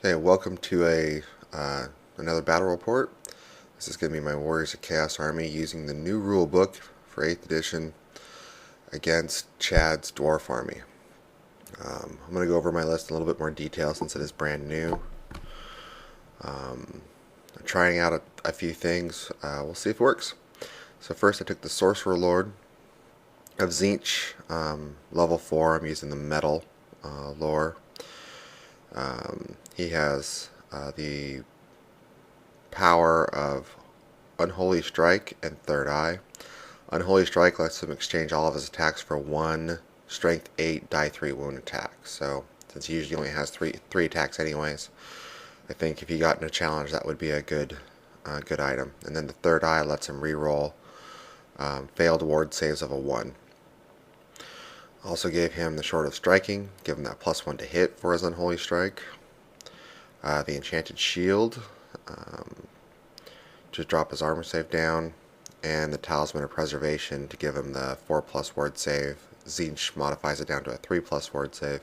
Hey, welcome to another battle report. This is going to be my Warriors of Chaos army using the new rule book for 8th edition against Chad's Dwarf army. I'm going to go over my list in a little bit more detail since it is brand new. I'm trying out a few things. We'll see if it works. So first I took the Sorcerer Lord of Tzeentch, level 4. I'm using the Metal lore. He has the power of Unholy Strike and Third Eye. Unholy Strike lets him exchange all of his attacks for one Strength 8, Die 3 wound attack. So, since he usually only has three attacks anyways, I think if he got in a challenge, that would be a good item. And then the Third Eye lets him reroll failed ward saves of a 1. Also gave him the Short of Striking, give him that +1 to hit for his Unholy Strike. The Enchanted Shield, to drop his armor save down, and the Talisman of Preservation to give him the 4+ ward save. Tzeentch modifies it down to a 3+ ward save.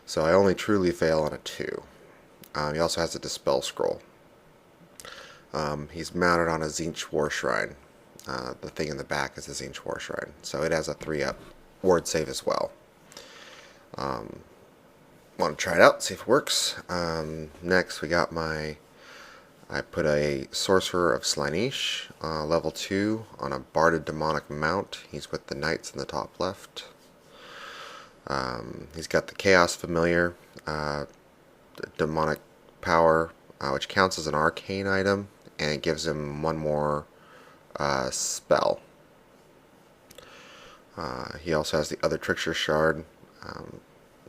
So I only truly fail on a 2. He also has a Dispel Scroll. He's mounted on a Tzeentch War Shrine. The thing in the back is a Tzeentch War Shrine. So it has a 3-up ward save as well. Want to try it out, see if it works. Next we got I put a Sorcerer of Slaanesh, level 2, on a Barded Demonic Mount. He's with the Knights in the top left. He's got the Chaos Familiar, Demonic Power, which counts as an arcane item, and it gives him one more spell. He also has the other Trickster Shard.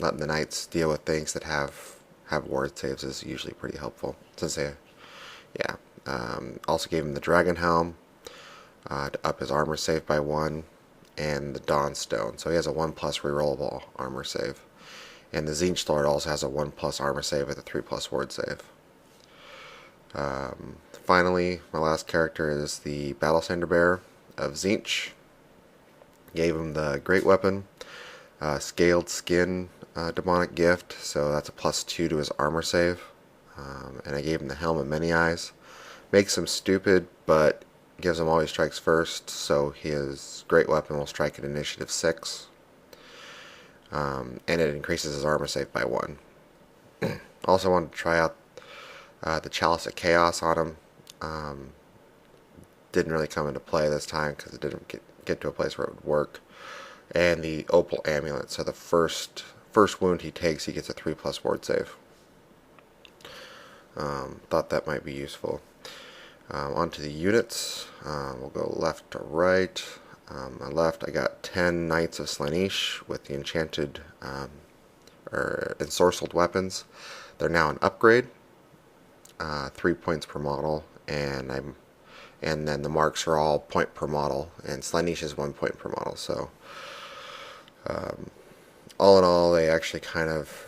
Letting the Knights deal with things that have ward saves is usually pretty helpful. Since they, yeah. Also gave him the Dragon Helm to up his armor save by 1, and the Dawn Stone. So he has a 1+ rerollable armor save. And the Tzeentch Lord also has a 1+ armor save with a 3+ ward save. Finally, my last character is the Battle Bearer of Tzeentch. Gave him the Great Weapon, Scaled Skin Demonic Gift, so that's a +2 to his armor save. And I gave him the Helm of Many Eyes. Makes him stupid, but gives him always strikes first, so his Great Weapon will strike at initiative 6. And it increases his armor save by 1. Also wanted to try out the Chalice of Chaos on him. Didn't really come into play this time because it didn't get to a place where it would work. And the Opal Amulet, so the first wound he takes, he gets a 3+ ward save. Thought that might be useful. Onto the units. We'll go left to right. On my left, I got 10 Knights of Slaanesh with the enchanted or ensorcelled weapons. They're now an upgrade, 3 points per model, and then the marks are all point per model, and Slaanesh is 1 point per model. So all in all, they actually kind of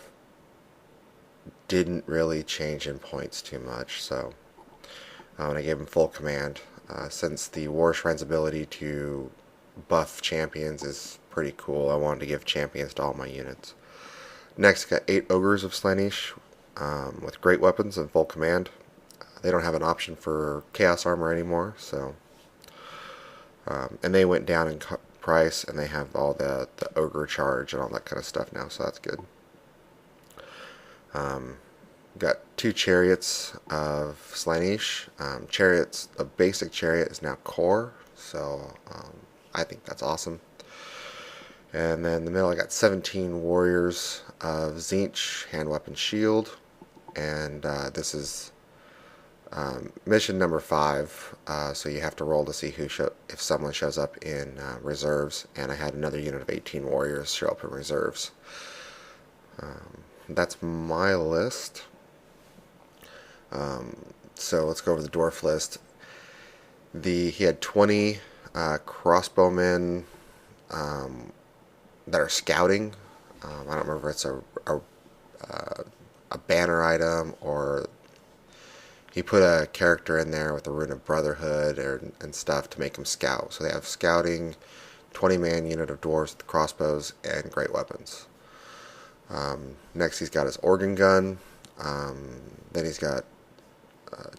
didn't really change in points too much. So and I gave him full command. Since the War Shrine's ability to buff champions is pretty cool, I wanted to give champions to all my units. Next, got 8 Ogres of Slaanesh with great weapons and full command. They don't have an option for Chaos Armor anymore, so and they went down in price, and they have all the Ogre charge and all that kind of stuff now, so that's good. Got 2 Chariots of Slaanesh. A basic chariot is now core, so I think that's awesome. And then in the middle, I got 17 Warriors of Tzeentch, Hand Weapon Shield, and this is mission number 5, so you have to roll to see if someone shows up in reserves, and I had another unit of 18 warriors show up in reserves. That's my list. So let's go over the dwarf list. He had 20 crossbowmen that are scouting. I don't remember if it's a banner item, or he put a character in there with the Rune of Brotherhood and stuff to make him scout. So they have scouting, 20-man unit of dwarves with crossbows and great weapons. Next, he's got his organ gun. Then he's got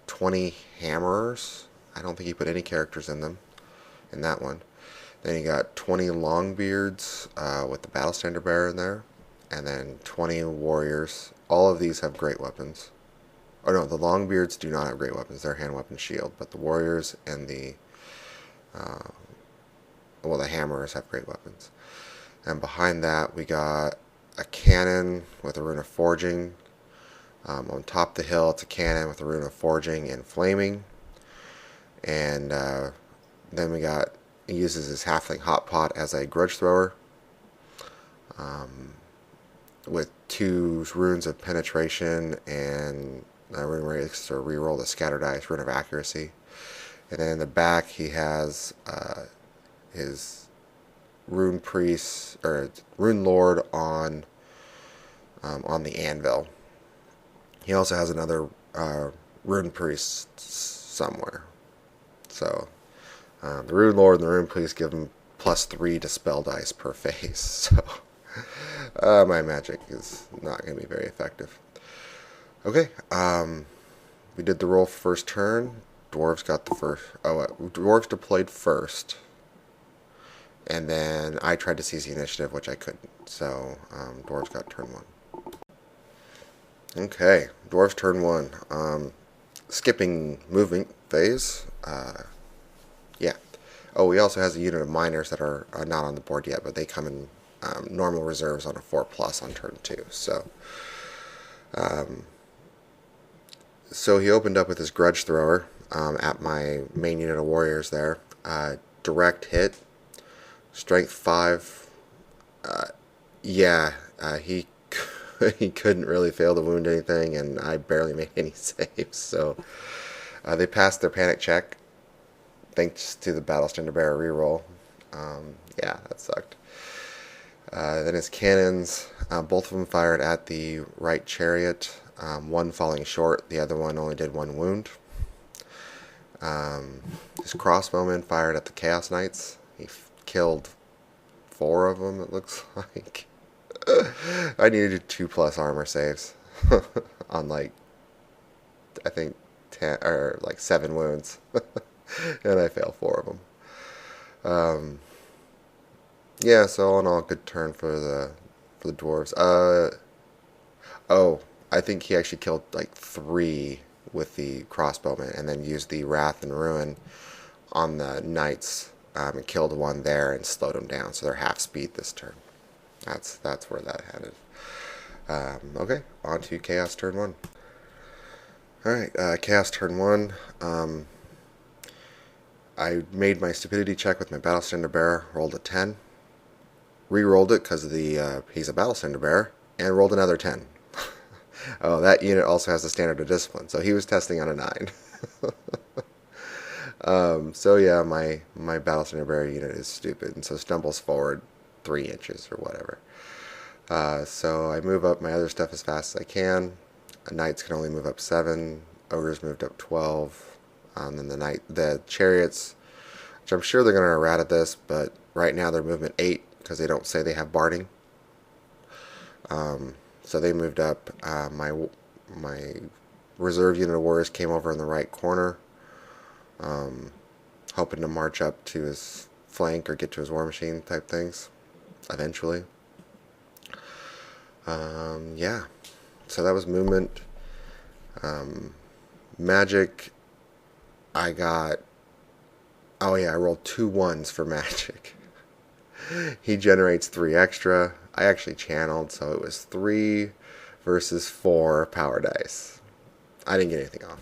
20 hammers. I don't think he put any characters in them in that one. Then you got 20 Longbeards with the Battle Standard Bearer in there, and then 20 Warriors. All of these have great weapons. Oh no, the Longbeards do not have great weapons. They're hand weapon shield, but the Warriors and the the Hammers have great weapons. And behind that we got a cannon with a rune of forging. On top of the hill, it's a cannon with a rune of forging and flaming. And then we got, he uses his halfling hot pot as a grudge thrower, with 2 runes of penetration and a rune race to reroll the scatter dice, rune of accuracy. And then in the back he has his rune priest or rune lord on the anvil. He also has another rune priest somewhere. So the rune lord and the rune priest give him +3 to spell dice per phase. So my magic is not going to be very effective. Okay, we did the roll first turn. Dwarves got the first. Dwarves deployed first, and then I tried to seize the initiative, which I couldn't. So Dwarves got turn 1. Okay, Dwarves turn 1. Skipping movement phase. Yeah. Oh, he also has a unit of miners that are not on the board yet, but they come in normal reserves on a 4+ on turn 2. So he opened up with his grudge thrower at my main unit of warriors there. Direct hit, strength 5. He he couldn't really fail to wound anything, and I barely made any saves. So they passed their panic check, thanks to the Battle Standard Bearer reroll. Yeah, that sucked. Then his cannons, both of them fired at the right chariot, one falling short, the other one only did 1 wound. His crossbowmen fired at the Chaos Knights. He killed 4 of them, it looks like. I needed 2+ armor saves on I think 10 or 7 wounds, and I failed 4 of them. Yeah, so all in all, good turn for the dwarves. I think he actually killed 3 with the crossbowman, and then used the Wrath and Ruin on the knights, and killed 1 there and slowed them down, so they're half speed this turn. That's where that headed. Okay, on to Chaos turn 1. Alright, Chaos turn 1. I made my stupidity check with my Battle Standard Bearer, rolled a 10. Re-rolled it because of he's a Battle Standard Bearer, and rolled another 10. Oh, that unit also has the Standard of Discipline, so he was testing on a 9. So yeah, my Battle Standard Bearer unit is stupid, and so stumbles forward 3 inches or whatever. So I move up my other stuff as fast as I can. Knights can only move up 7. Ogres moved up 12. And then the chariots, which I'm sure they're going to errata this, but right now they're movement 8 because they don't say they have barding. So they moved up. My reserve unit of warriors came over in the right corner, hoping to march up to his flank or get to his war machine type things eventually. Yeah, so that was movement. Magic, I rolled 2 1s for magic. He generates 3 extra. I actually channeled, so it was 3 versus 4 power dice. I didn't get anything off.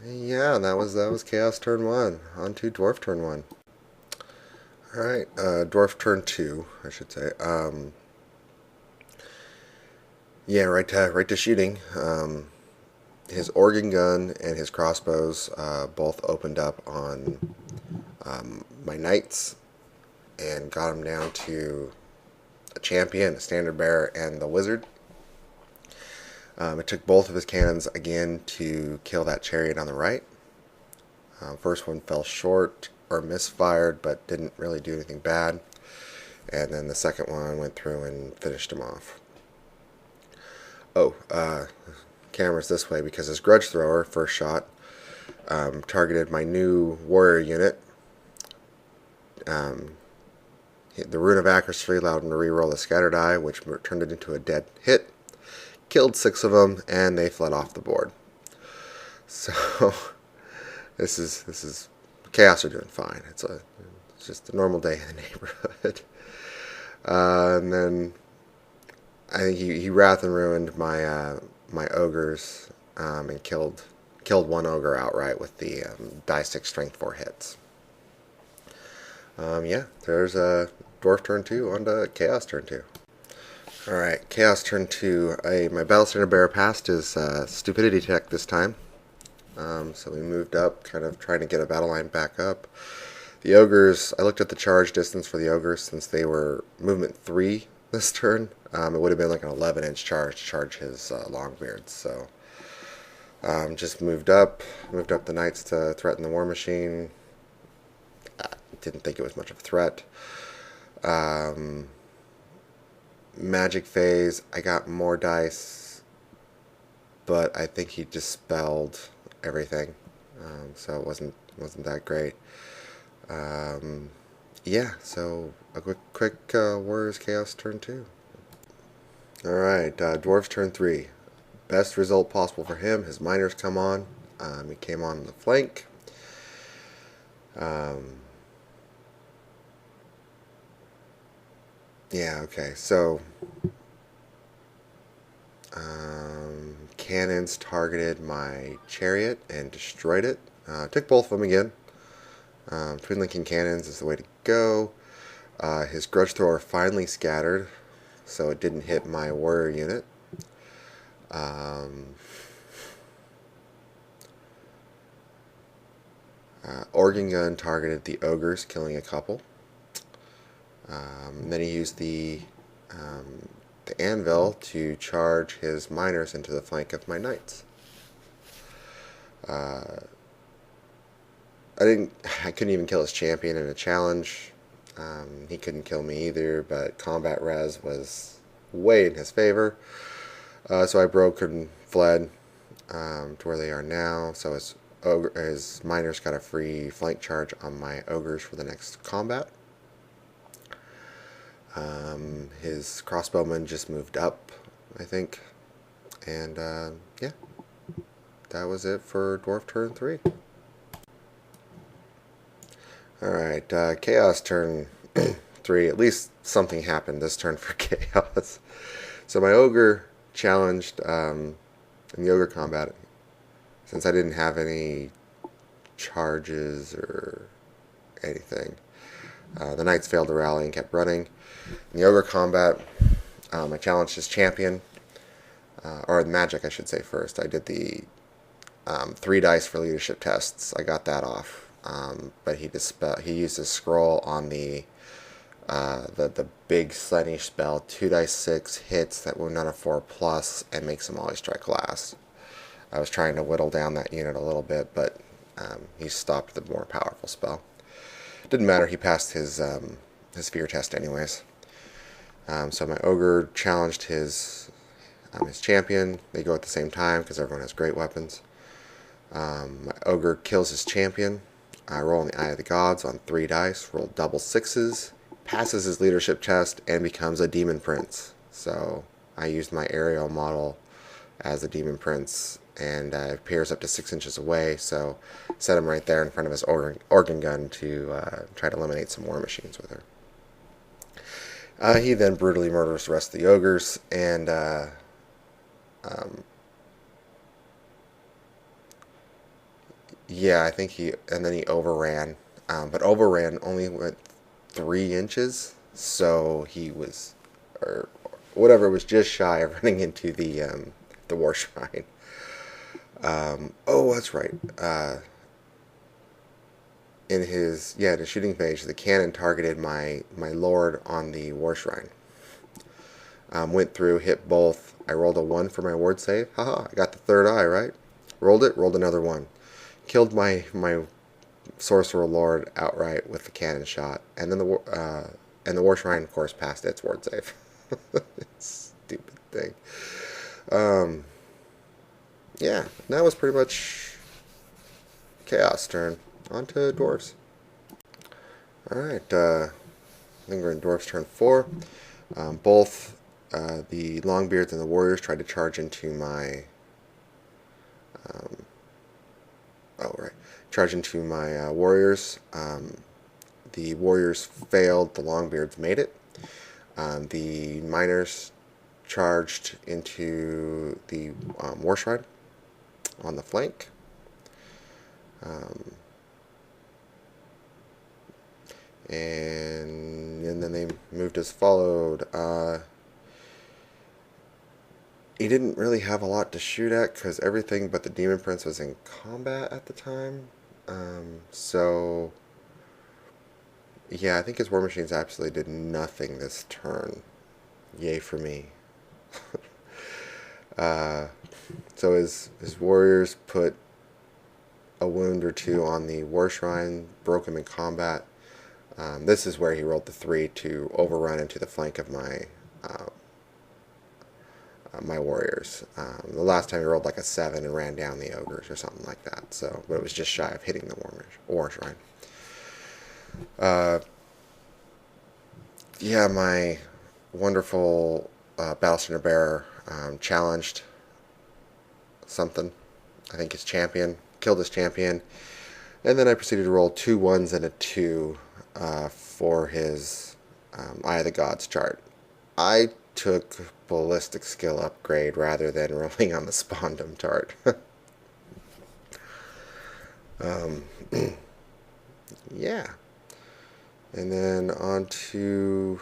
Yeah, that was Chaos turn 1. On to Dwarf turn 1. Alright, Dwarf turn 2, I should say. Yeah, right to shooting. His organ gun and his crossbows both opened up on my knights and got them down to a champion, a standard bearer, and the wizard. It took both of his cannons again to kill that chariot on the right. First one fell short or misfired, but didn't really do anything bad. and then the second one went through and finished him off. Oh, camera's this way because his grudge thrower, first shot, targeted my new warrior unit. The Rune of Accuracy allowed him to reroll the scatter die, which turned it into a dead hit. Killed 6 of them, and they fled off the board. So this is Chaos are doing fine. It's just a normal day in the neighborhood. And then I think he Wrath and ruined my my ogres and killed one ogre outright with the die 6 strength 4 hits. Yeah, there's a Dwarf turn 2 on to Chaos turn 2. Alright, Chaos turn 2. My Battle Standard Bearer passed his Stupidity check this time. So we moved up, kind of trying to get a battle line back up. The ogres, I looked at the charge distance for the ogres since they were movement 3 this turn. It would have been like an 11-inch charge to charge his Longbeards. So just moved up the knights to threaten the War Machine. Didn't think it was much of a threat. Magic phase, I got more dice, but I think he dispelled everything, so it wasn't that great. Yeah, so a quick Warriors Chaos turn 2. Alright, Dwarves turn 3. Best result possible for him. His miners come on. He came on the flank. Yeah, okay, so cannons targeted my chariot and destroyed it. Took both of them again. Twin linking cannons is the way to go. His grudge thrower finally scattered, so it didn't hit my warrior unit. Organ gun targeted the ogres, killing a couple. Then he used the anvil to charge his miners into the flank of my knights. I couldn't even kill his champion in a challenge. He couldn't kill me either, but combat res was way in his favor. So I broke and fled to where they are now. So his miners got a free flank charge on my ogres for the next combat. His crossbowman just moved up, I think. And yeah, that was it for Dwarf turn 3. Alright, Chaos turn 3. At least something happened this turn for Chaos. So my ogre challenged in the ogre combat. Since I didn't have any charges or anything, the knights failed to rally and kept running. In the ogre combat, I challenged his champion, or magic I should say first. I did the 3 dice for leadership tests. I got that off. But he used his scroll on the big Slenish spell, 2 dice 6 hits that wound on a 4+, and makes him always strike last. I was trying to whittle down that unit a little bit, but he stopped the more powerful spell. Didn't matter, he passed his fear test anyways. So my ogre challenged his champion. They go at the same time because everyone has great weapons. My ogre kills his champion. I roll in the Eye of the Gods on 3 dice, roll double 6s, passes his leadership test, and becomes a Demon Prince. So I used my aerial model as a Demon Prince, and it appears up to 6 inches away, so set him right there in front of his organ gun to try to eliminate some war machines with her. He then brutally murders the rest of the ogres, and yeah, I think and then he overran, but overran only went 3 inches, so he was, or whatever, was just shy of running into the war shrine. Oh, that's right. In his shooting phase, the cannon targeted my lord on the war shrine. Went through, hit both. I rolled a 1 for my ward save. Haha, I got the 3rd eye, right? Rolled another 1. Killed my sorcerer lord outright with the cannon shot, and then and the War Shrine, of course, passed its ward save. Stupid thing. Um, yeah, that was pretty much Chaos turn. On to Dwarves. Alright, I think we're in Dwarves turn 4. Both the Longbeards and the Warriors tried to charge into my... Charge into my Warriors. The Warriors failed, the Longbeards made it. The Miners charged into the War Shrine on the flank. And then they moved as followed. He didn't really have a lot to shoot at because everything but the Demon Prince was in combat at the time. So, yeah, I think his War Machines absolutely did nothing this turn. Yay for me. So his warriors put a wound or two on the War Shrine, broke him in combat. This is where he rolled the 3 to overrun into the flank of my my warriors. The last time he rolled like a 7 and ran down the ogres or something like that. So, but it was just shy of hitting the War Shrine. Yeah, my wonderful Battlestar Bearer challenged something. I think his champion. Killed his champion. And then I proceeded to roll 2 1s and a 2 for his Eye of the Gods chart. I took ballistic skill upgrade rather than rolling on the Spondum chart. Yeah. And then on to...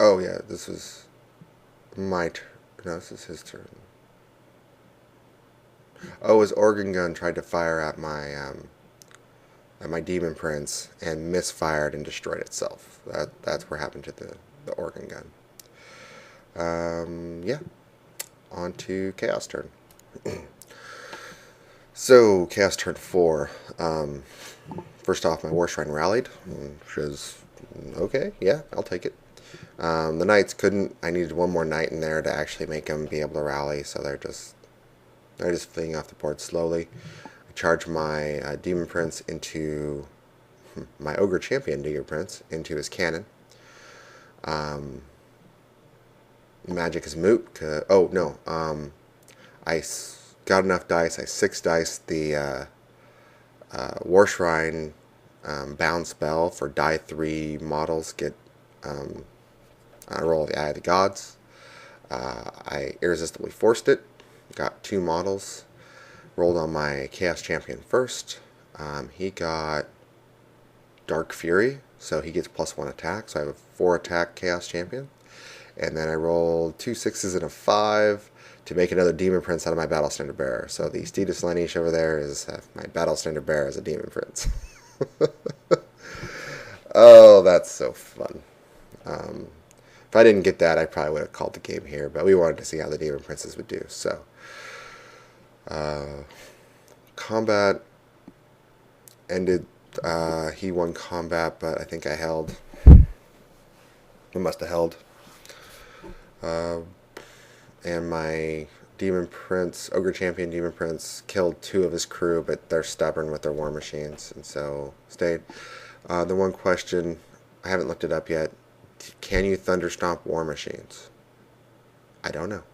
Oh yeah, this was my turn. No, this is his turn. Oh, his organ gun tried to fire at my Demon Prince and misfired and destroyed itself. That's what happened to the organ gun. Yeah. On to Chaos turn. So, Chaos turn 4. First off, my War Shrine rallied, which is okay. Yeah, I'll take it. The Knights couldn't. I needed one more Knight in there to actually make them be able to rally, so they're just fleeing off the board slowly. I charge my Demon Prince into my Ogre Champion Demon Prince into his cannon. Magic is moot. Oh no. I got enough dice. I 6 dice the War Shrine bound spell for die 3 models get a roll of the Eye of the Gods. I irresistibly forced it. Got 2 models. Rolled on my Chaos Champion first. He got Dark Fury, so he gets +1 attack. So I have a 4 attack Chaos Champion. And then I rolled 2 6s and a 5 to make another Demon Prince out of my Battle Standard Bearer. So the Steedus Lineage over there is my Battle Standard Bearer as a Demon Prince. Oh, that's so fun. If I didn't get that, I probably would have called the game here, but we wanted to see how the Demon Princes would do. So, combat ended. He won combat, but I think I held. I must have held. And my Demon Prince, Ogre Champion Demon Prince, killed 2 of his crew, but they're stubborn with their War Machines, and so stayed. The one question, I haven't looked it up yet. Can you Thunderstomp War Machines? I don't know.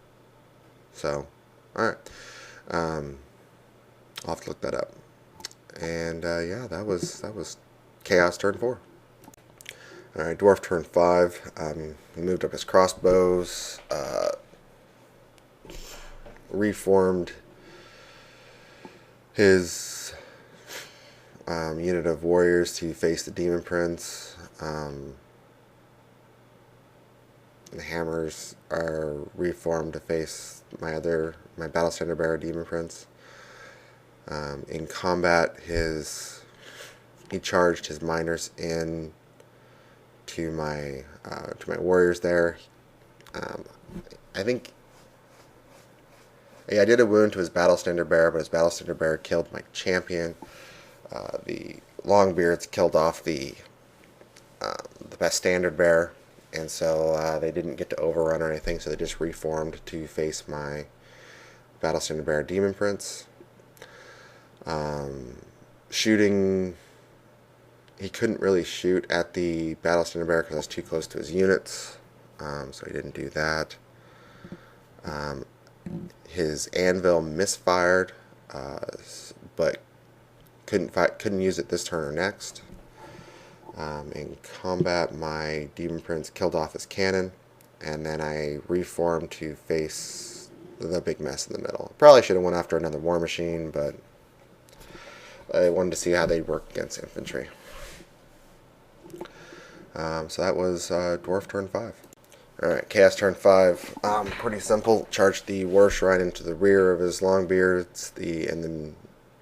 So, alright. I'll have to look that up. And yeah, that was Chaos turn 4. Alright, Dwarf turn 5. He moved up his crossbows. Reformed his unit of warriors to face the Demon Prince. The hammers are reformed to face my Battle Standard Bearer Demon Prince. In combat, he charged his miners in to my warriors there. I think, yeah, I did a wound to his Battle Standard Bearer, but his Battle Standard Bearer killed my champion. The Longbeards killed off the the best standard bear, and so they didn't get to overrun or anything, so they just reformed to face my Battle Standard Bear Demon Prince. Shooting, he couldn't really shoot at the Battle Standard Bear because I was too close to his units, so he didn't do that. His anvil misfired, but couldn't use it this turn or next. In combat, my Demon Prince killed off his cannon, and then I reformed to face the big mess in the middle. Probably should have went after another War Machine, but I wanted to see how they'd work against infantry. So that was Dwarf turn 5. Alright, Chaos turn 5. Pretty simple. Charge the War Shrine into the rear of his Longbeards, and then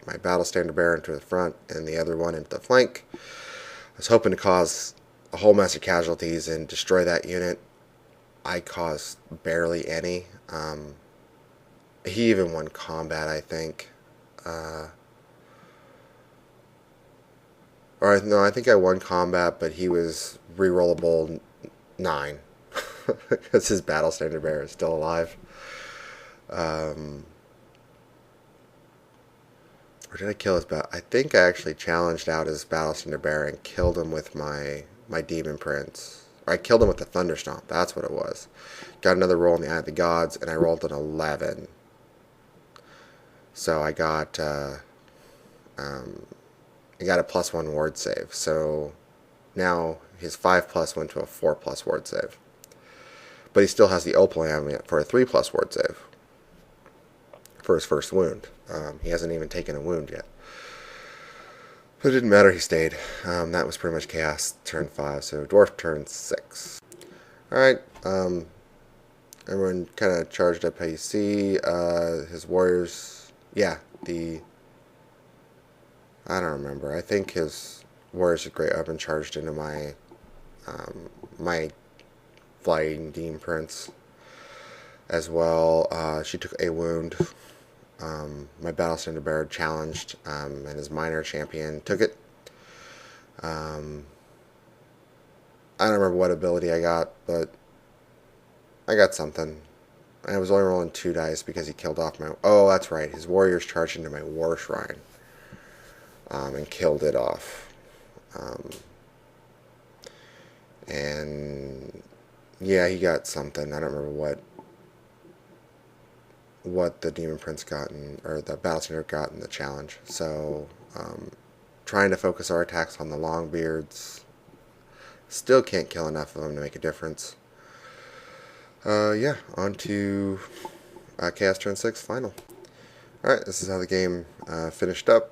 my Battle Standard Bearer into the front, and the other one into the flank. I was hoping to cause a whole mess of casualties and destroy that unit. I caused barely any. He even won combat, I think. Or no, I think I won combat, but he was rerollable 9 because his Battle Standard Bearer is still alive. Or did I kill his battle? I think I actually challenged out his Battle Standard Bearer and killed him with my Demon Prince. Or I killed him with the Thunder Stomp. That's what it was. Got another roll in the Eye of the Gods, and I rolled an 11. So I got a +1 ward save. So now his 5+ went to a 4+ ward save. But he still has the Opal Amulet for a 3+ ward save for his first wound. He hasn't even taken a wound yet. But it didn't matter, he stayed. That was pretty much Chaos turn 5, so Dwarf turn 6. Alright, everyone kind of charged up how you see. His warriors, yeah, I don't remember. I think his warriors are great up and charged into my Flying Demon Prince as well. She took a wound. My Battle Standard Bearer challenged, and his minor champion took it. I don't remember what ability I got, but I got something. I was only rolling 2 dice because he killed off my... Oh, that's right. His warriors charged into my War Shrine and killed it off. And yeah, he got something. I don't remember what the Demon Prince got or the Battle Standard got in the challenge. So trying to focus our attacks on the Longbeards. Still can't kill enough of them to make a difference. Yeah, on to Chaos turn 6 final. Alright, this is how the game finished up.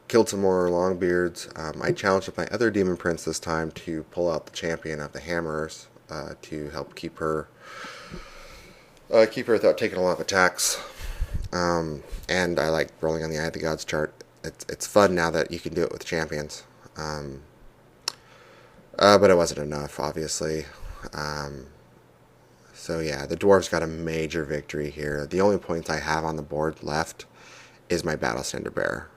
Killed some more Longbeards. I challenged with my other Demon Prince this time to pull out the champion of the Hammerers to help keep her without taking a lot of attacks. And I like rolling on the Eye of the Gods chart. It's fun now that you can do it with champions. But it wasn't enough, obviously. So yeah, the Dwarves got a major victory here. The only points I have on the board left is my Battle Standard Bearer.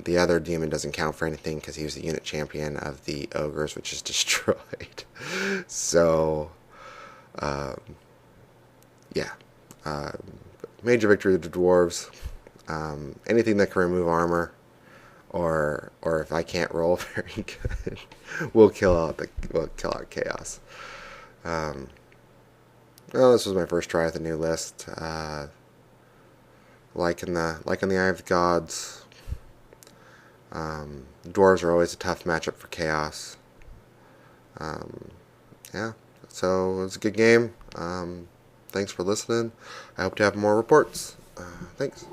The other demon doesn't count for anything because he was the unit champion of the Ogres, which is destroyed. So, yeah. Major victory of the Dwarves. Anything that can remove armor, or if I can't roll very good, we'll kill out Chaos. Well, this was my first try at the new list. Like in the Eye of the Gods. Dwarves are always a tough matchup for Chaos. Yeah, so it was a good game. Thanks for listening. I hope to have more reports. Thanks.